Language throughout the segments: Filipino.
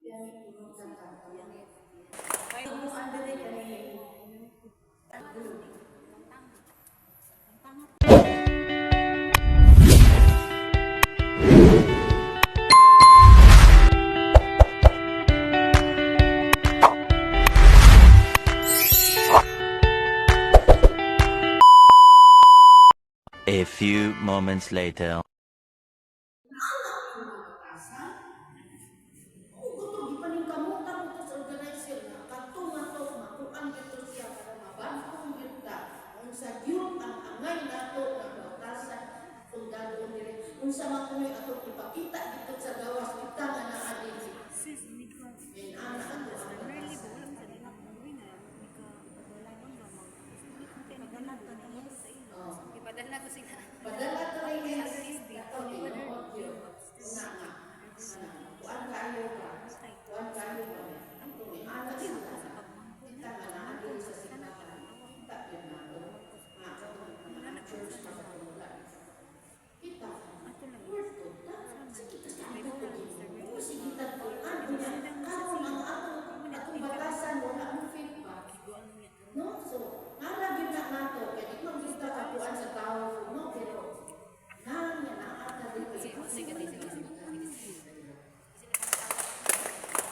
A few moments later. Unsa man kuno ato ipakita dito sa gawas kita nga naa dinhi. Padala ko sila. Padala ko rin yung audio. Una nga. Kuan kayo ba? Kuan kayo ba? Kung ana sila. Kita nga naa dinhi sa sikatan. Kita yun na to. Nga katong church pa sa kumula. Kita. Word ko. Sige kita sa ito ko din. Sige kita ko. Ano niya? Karon ang atong batasan wala mo feedback. No? So, nalagyan na nato. Kaya di mo kita kapuan sa tao. No? Pero, nang yan ang ata dito.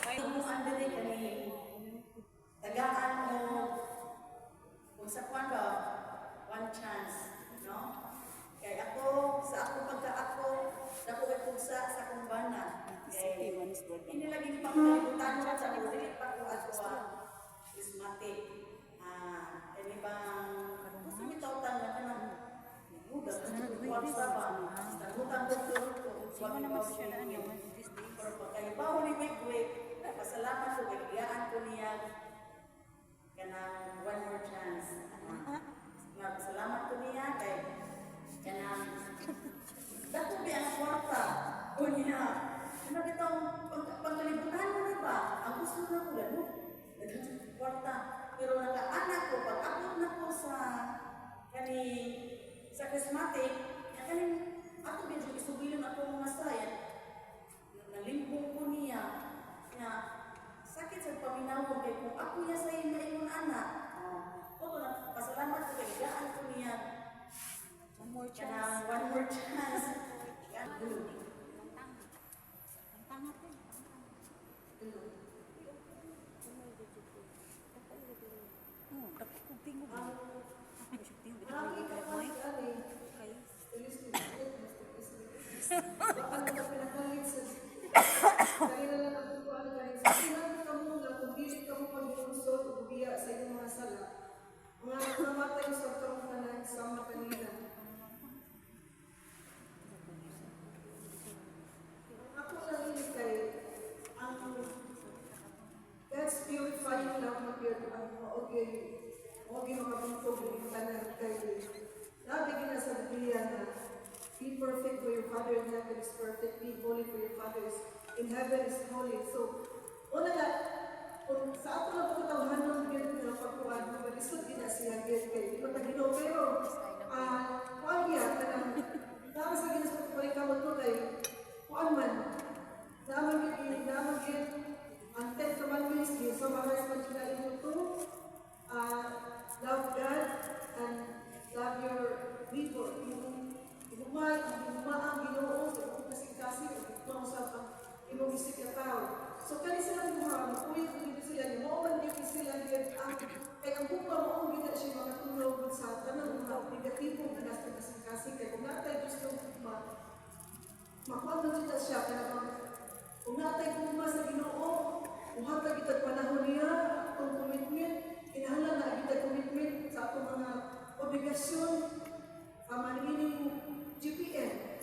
Kaya mo ang dali kani. Tagaan mo. Kung sa kwan ba, one chance. No? Kaya ako, sa ako pagka-ako, dako ipugsa sa akong bana. Kaya, hindi lagi pang kalibutan ko sa ulit pa ko ato ismatic. Ini bang gusto mo tawtan na kanang budak kuwan sa ba tangutang doktor ko wag mo siya na niya pero pagkaibaw ni quick pasalamat ko bigyan ko niya kanang one more chance nga pasalamat ko niya kay kanang dako bi ang kwarta ko niya ano bitong pagkalibutan mo na ba ang gusto na ko lalo kwarta. Pero naka-anak ko, pag upload na ko sa charismatic, ako din isubilin ako mga sayan, nalimbong ko niya, na sakit sa paminawag kay kung ako niya sa ingon anak. Ako na, pasalamat ko kay gaan ko niya. One more chance. One more chance. God's purifying love mo here okay makabungkog yung tanan kay nabigyan na sa Biblia na be perfect for your Father in heaven is perfect, be holy for your Father in heaven is holy. So, una na, kung sa ato na pagkatawhan ng bigyan ng pagkuhan, magisod din na siya kay Ipatagino, pero kuhan niya, naman sa ginas pagkabalikamot mo kay kuhan man, naman yun, ang 10 commandments, summarize man sila ito to, love God and love your people. Ang Ginoo sa imong kasing-kasing ug sa imong isip ka tao. So kani sila mga makulit dito sila ni mo man dito sila gid ang kay ang buka mo gid siya makatulog sa tanang mga negatibong anas sa kasing-kasing kay kung natay gusto makuha kita siya kanang kung natay kuma sa Ginoo uhat kita panahon niya atong commitment kinahanglan na kita commitment sa atong mga obligasyon manining GPN